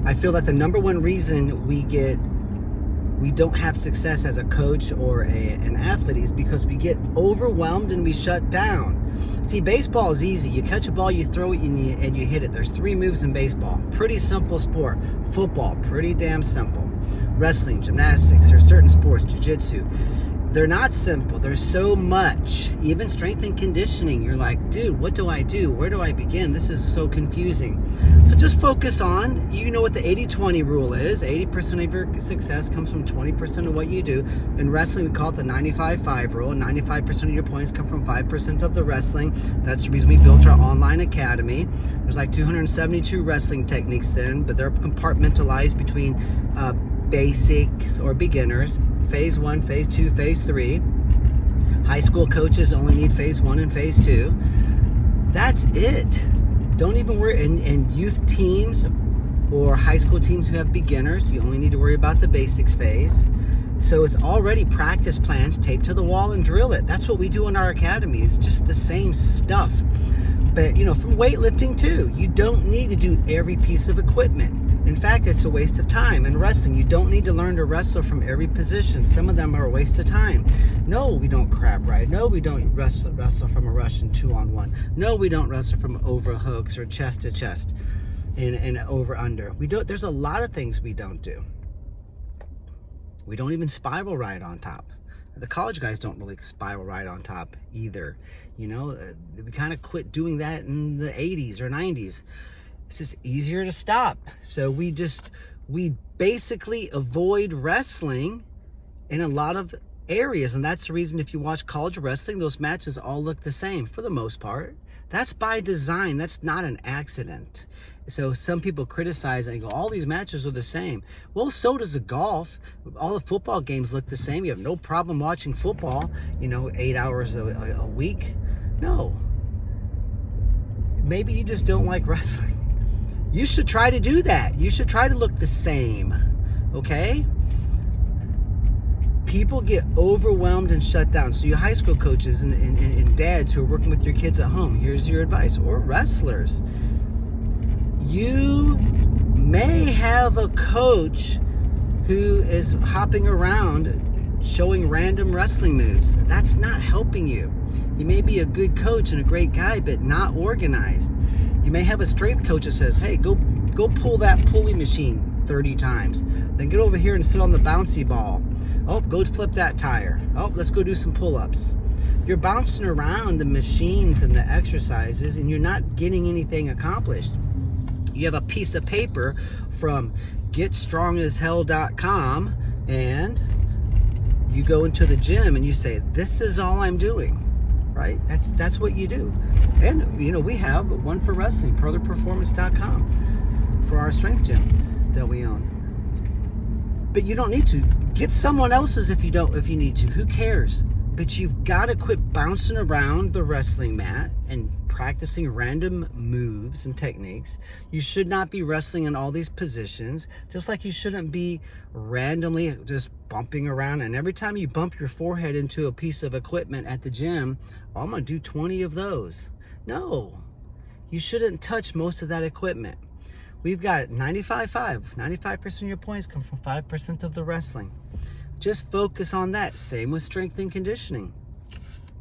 I feel that the number one reason we don't have success as a coach or an athlete is because we get overwhelmed and we shut down. See, baseball is easy. You catch a ball, you throw it, and you hit it. There's 3 moves in baseball. Pretty simple sport. Football, pretty damn simple. Wrestling, gymnastics, there's certain sports, jiu-jitsu. They're not simple. There's so much. Even strength and conditioning. You're like, dude, what do I do? Where do I begin? This is so confusing. So just focus on, you know what the 80-20 rule is. 80% of your success comes from 20% of what you do. In wrestling, we call it the 95-5 rule. 95% of your points come from 5% of the wrestling. That's the reason we built our online academy. There's like 272 wrestling techniques then, but they're compartmentalized between basics or beginners, phase 1, phase 2, phase 3. High school coaches only need phase 1 and phase 2. That's it. Don't even worry. In youth teams or high school teams who have beginners, you only need to worry about the basics phase. So it's already practice plans, tape to the wall and drill it. That's what we do in our academy. It's just the same stuff. But, from weightlifting too, you don't need to do every piece of equipment. In fact, it's a waste of time. In wrestling, you don't need to learn to wrestle from every position. Some of them are a waste of time. No, we don't crab ride. No, we don't wrestle from a Russian 2-on-1. No, we don't wrestle from overhooks or chest to chest and over under. There's a lot of things we don't do. We don't even spiral ride on top. The college guys don't really spiral ride on top either. We kind of quit doing that in the 80s or 90s. It's just easier to stop. So we basically avoid wrestling in a lot of areas. And that's the reason if you watch college wrestling, those matches all look the same for the most part. That's by design. That's not an accident. So some people criticize and go, all these matches are the same. Well, so does the golf. All the football games look the same. You have no problem watching football, 8 hours a week. No. Maybe you just don't like wrestling. You should try to do that. You should try to look the same, okay? People get overwhelmed and shut down. So you high school coaches and dads who are working with your kids at home, here's your advice. Or wrestlers. You may have a coach who is hopping around showing random wrestling moves. That's not helping you. You may be a good coach and a great guy, but not organized. You may have a strength coach that says, hey, go pull that pulley machine 30 times. Then get over here and sit on the bouncy ball. Oh, go flip that tire. Oh, let's go do some pull-ups. You're bouncing around the machines and the exercises, and you're not getting anything accomplished. You have a piece of paper from getstrongashell.com, and you go into the gym and you say, this is all I'm doing. Right? That's what you do. And, we have one for wrestling, purlerperformance.com, for our strength gym that we own. But you don't need to. Get someone else's if you need to. Who cares? But you've got to quit bouncing around the wrestling mat and practicing random moves and techniques. You should not be wrestling in all these positions, just like you shouldn't be randomly just bumping around. And every time you bump your forehead into a piece of equipment at the gym, oh, I'm going to do 20 of those. No, you shouldn't touch most of that equipment. We've got 95-5. 95% of your points come from 5% of the wrestling. Just focus on that. Same with strength and conditioning.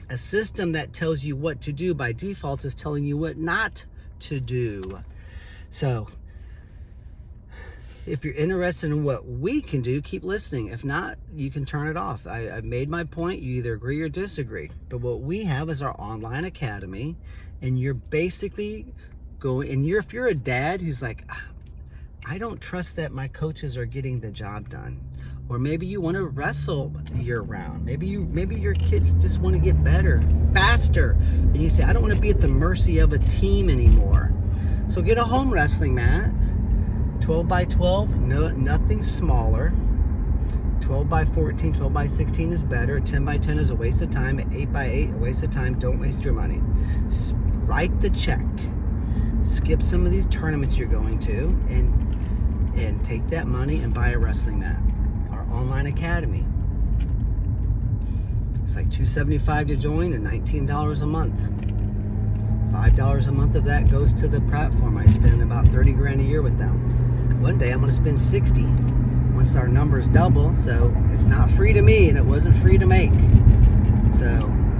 A system that tells you what to do by default is telling you what not to do. So, if you're interested in what we can do, keep listening. If not, you can turn it off. I've made my point. You either agree or disagree. But what we have is our online academy, and you're basically going, and if you're a dad who's like, I don't trust that my coaches are getting the job done. Or maybe you want to wrestle year-round. Maybe your kids just want to get better, faster. And you say, I don't want to be at the mercy of a team anymore. So get a home wrestling mat. 12 by 12, nothing smaller. 12 by 14, 12 by 16 is better. 10 by 10 is a waste of time. 8 by 8, a waste of time. Don't waste your money. Write the check. Skip some of these tournaments you're going to and take that money and buy a wrestling mat. Online academy. It's like $275 to join and $19 a month. $5 a month of that goes to the platform. I spend about 30 grand a year with them. someday I'm going to spend 60 once our numbers double. So it's not free to me, and it wasn't free to make. So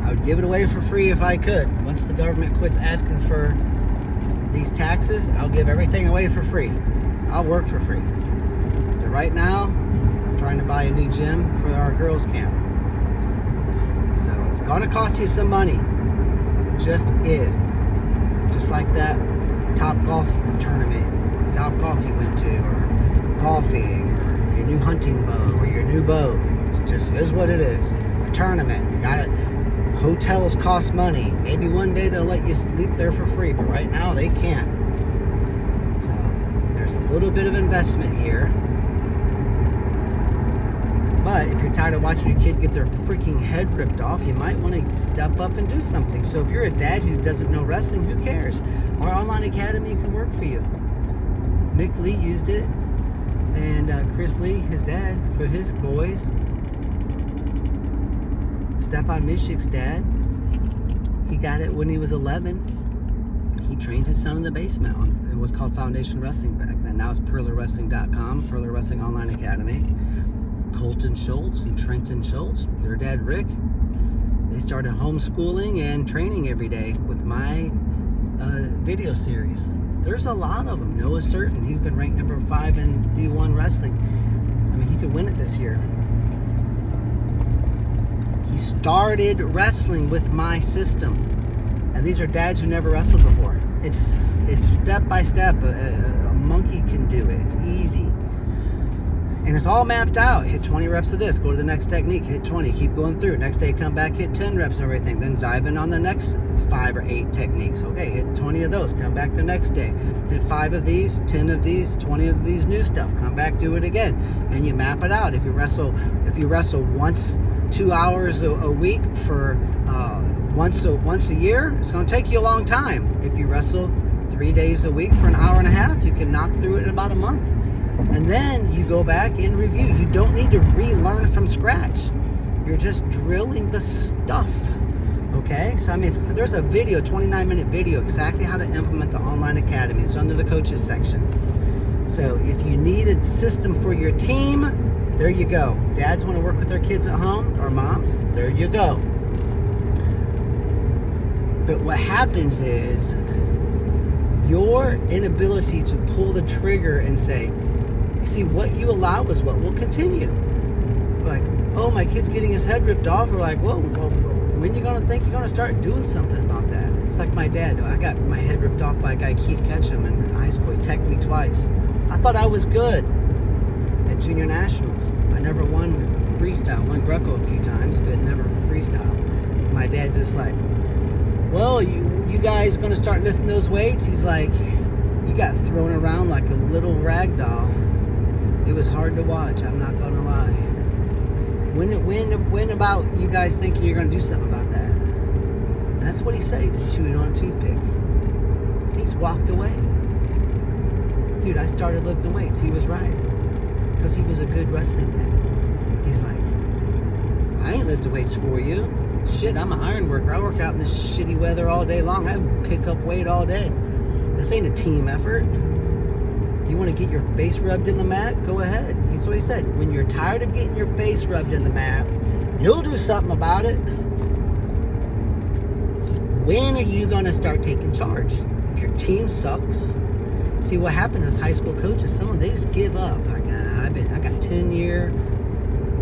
I would give it away for free if I could. Once the government quits asking for these taxes, I'll give everything away for free. I'll work for free. But right now, I'm trying to buy a new gym for our girls' camp. So it's going to cost you some money. It just is. Just like that Top Golf tournament, Top Golf you went to, or golfing, or your new hunting bow, or your new boat. It just is what it is. A tournament. You got it. Hotels cost money. Maybe one day they'll let you sleep there for free, but right now they can't. So there's a little bit of investment here. But if you're tired of watching your kid get their freaking head ripped off, you might want to step up and do something. So if you're a dad who doesn't know wrestling, who cares? Our online academy can work for you. Mick Lee used it, and Chris Lee, his dad, for his boys. Stefan Mishik's dad, he got it when he was 11. He trained his son in the basement. It was called Foundation Wrestling back then. Now it's PurlerWrestling.com, Purler Wrestling Online Academy. Colton Schultz and Trenton Schultz, their dad Rick, they started homeschooling and training every day with my video series. There's a lot of them. Noah Certain, he's been ranked number 5 in D1 wrestling. I mean, he could win it this year. He started wrestling with my system, and these are dads who never wrestled before. It's step by step. A monkey can do it. It's easy, and it's all mapped out. Hit 20 reps of this, go to the next technique, hit 20, keep going through. Next day, come back, hit 10 reps of everything, then dive in on the next 5 or 8 techniques. Okay, hit 20 of those, come back the next day, hit 5 of these, 10 of these, 20 of these new stuff, come back, do it again, and you map it out. If you wrestle once 2 hours a week for once a year, it's going to take you a long time. If you wrestle 3 days a week for an hour and a half, you can knock through it in about a month. And then you go back and review. You don't need to relearn from scratch. You're just drilling the stuff. Okay? So I mean, there's a video, 29-minute video, exactly how to implement the online academy. It's under the coaches section. So if you need a system for your team, there you go. Dads want to work with their kids at home, or moms, there you go. But what happens is your inability to pull the trigger and say, see, what you allow is what will continue. Like, oh, my kid's getting his head ripped off. We're like, whoa, when you going to think you're going to start doing something about that? It's like my dad. I got my head ripped off by a guy, Keith Ketchum, in high school. He teched me twice. I thought I was good at junior nationals. I never won freestyle. Won Greco a few times, but never freestyle. My dad just like, well, you guys going to start lifting those weights? He's like, you got thrown around like a little rag doll. It was hard to watch, I'm not gonna lie. When about you guys thinking you're gonna do something about that? And that's what he says, chewing on a toothpick. He's walked away. Dude, I started lifting weights. He was right. Because he was a good wrestling dad. He's like, I ain't lifting weights for you. Shit, I'm an iron worker. I work out in this shitty weather all day long. I pick up weight all day. This ain't a team effort. You want to get your face rubbed in the mat? Go ahead. That's what he said. When you're tired of getting your face rubbed in the mat, you'll do something about it. When are you going to start taking charge? If your team sucks, see what happens is high school coaches, some of them, they just give up. Like, I got tenure.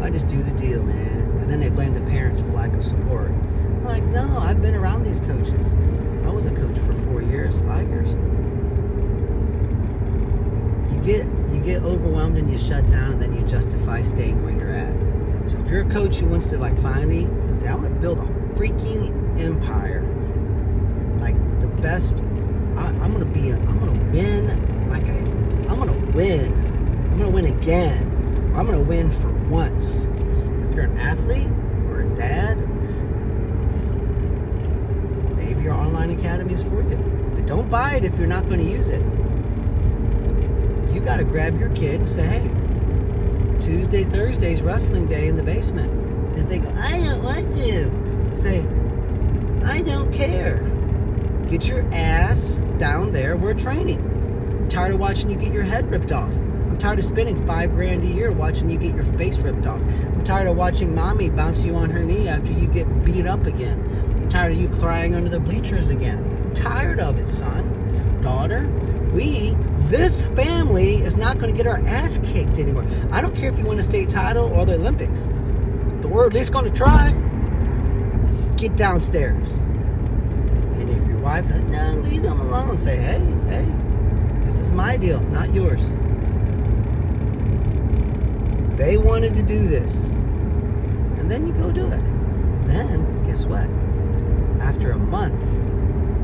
I just do the deal, man. And then they blame the parents for lack of support. I'm like, no, I've been around these coaches. I was a coach for 4 years, 5 years. You get overwhelmed and you shut down, and then you justify staying where you're at. So if you're a coach who wants to like finally say, I'm going to build a freaking empire, like the best, I'm going to win I'm going to win again, or I'm going to win for once. If you're an athlete or a dad, maybe your online academy is for you. But don't buy it if you're not going to use it. You got to grab your kid and say, hey, Tuesday, Thursday's wrestling day in the basement. And if they go, I don't want to, say, I don't care. Get your ass down there. We're training. I'm tired of watching you get your head ripped off. I'm I'm tired of spending $5,000 a year watching you get your face ripped off. I'm tired of watching mommy bounce you on her knee after you get beat up again. I'm tired of you crying under the bleachers again. I'm tired of it, son, daughter. This family is not going to get our ass kicked anymore. I don't care if you win a state title or the Olympics, but we're at least going to try. Get downstairs. And if your wife says, no, leave them alone, say, hey, this is my deal, not yours. They wanted to do this. And then you go do it. Then, guess what? After a month,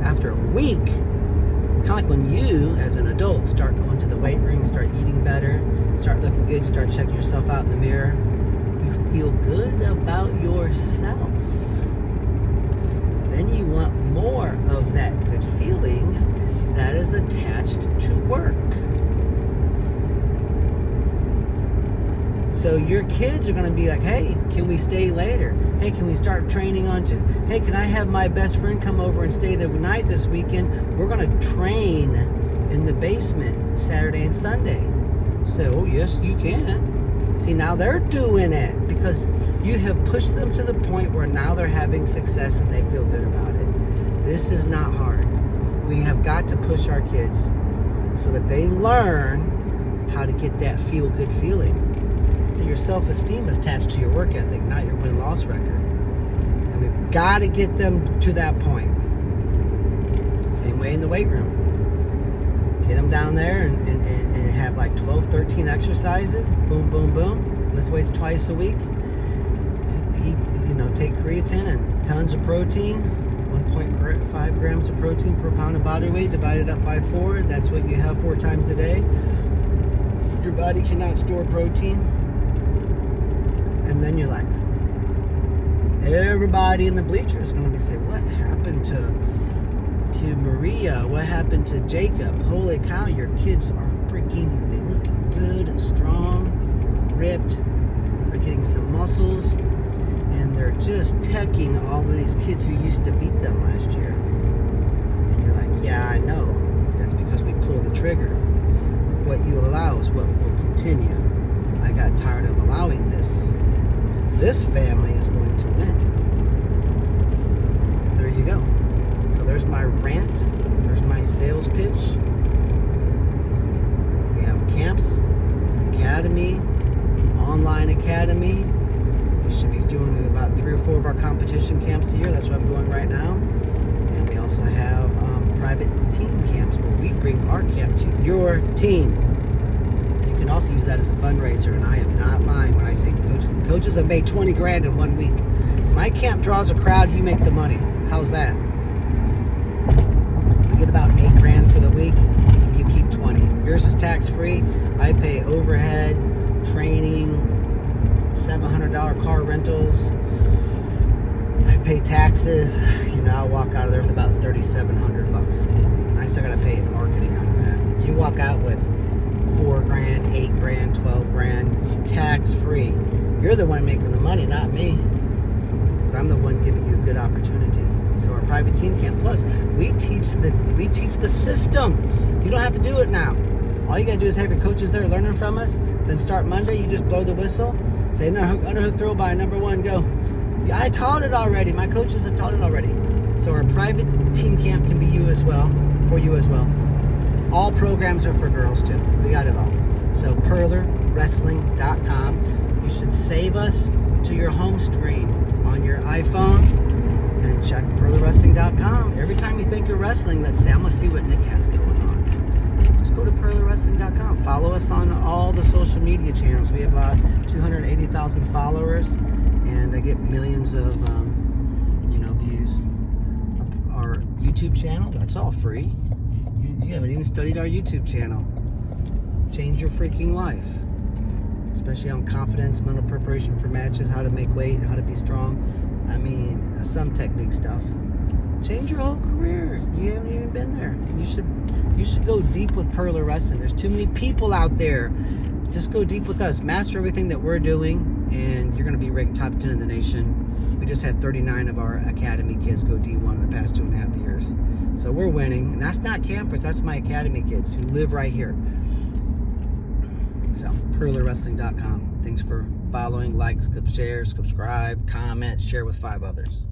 after a week, kind of like when you, as an adult, start going to the weight room, start eating better, start looking good, you start checking yourself out in the mirror, you feel good about yourself. Then you want more of that good feeling that is attached to work. So your kids are going to be like, hey, can we stay later? Hey, can we start training on Tuesday? Hey, can I have my best friend come over and stay the night this weekend? We're going to train in the basement Saturday and Sunday. So, oh, yes, you can. See, now they're doing it because you have pushed them to the point where now they're having success and they feel good about it. This is not hard. We have got to push our kids so that they learn how to get that feel-good feeling. So your self-esteem is attached to your work ethic, not your win-loss record. And we've got to get them to that point. Same way in the weight room. Get them down there and have like 12, 13 exercises. Boom, boom, boom. Lift weights twice a week. Take creatine and tons of protein. 1.5 grams of protein per pound of body weight divided up by 4. That's what you have 4 times a day. Your body cannot store protein. And then you're like, everybody in the bleachers is going to be saying, what happened to Maria? What happened to Jacob? Holy cow, your kids are freaking, they look good and strong, ripped. They're getting some muscles. And they're just teching all of these kids who used to beat them last year. And you're like, yeah, I know. That's because we pull the trigger. What you allow is what will continue. I got tired of allowing this. This family is going to win. There you go. So there's my rant. There's my sales pitch. We have camps, academy, online academy. We should be doing about 3 or 4 of our competition camps a year. That's what I'm doing right now. And we also have private team camps where we bring our camp to your team. You can also use that as a fundraiser, and I am not lying when I say coaches have made 20 grand in 1 week. My camp draws a crowd, you make the money. How's that? You get about 8 grand for the week, and you keep 20. Yours is tax-free. I pay overhead, training, $700 car rentals. I pay taxes. I walk out of there with about $3,700. And I still gotta pay marketing out of that. You walk out with 4 grand, 8 grand, 12 grand, tax free. You're the one making the money, not me. But I'm the one giving you a good opportunity. So our private team camp, plus we teach the system. You don't have to do it now. All you gotta do is have your coaches there learning from us. Then start Monday, you just blow the whistle. Say, underhook throw by number 1, go. Yeah, I taught it already. My coaches have taught it already. So our private team camp can be for you as well. All programs are for girls too. We got it all. So PurlerWrestling.com. You should save us to your home screen on your iPhone and check PurlerWrestling.com. Every time you think you're wrestling, let's say, I'm going to see what Nick has going on. Just go to PurlerWrestling.com. Follow us on all the social media channels. We have about 280,000 followers, and I get millions of views. Our YouTube channel, that's all free. You haven't even studied our YouTube channel. Change your freaking life. Especially on confidence, mental preparation for matches, how to make weight, how to be strong. I mean, some technique stuff. Change your whole career. You haven't even been there. You should go deep with Purler Wrestling. There's too many people out there. Just go deep with us. Master everything that we're doing, and you're going to be ranked top 10 in the nation. We just had 39 of our academy kids go D1 in the past 2.5 years. So we're winning. And that's not campers. That's my academy kids who live right here. So, PurlerWrestling.com. Thanks for following, like, share, subscribe, comment, share with 5 others.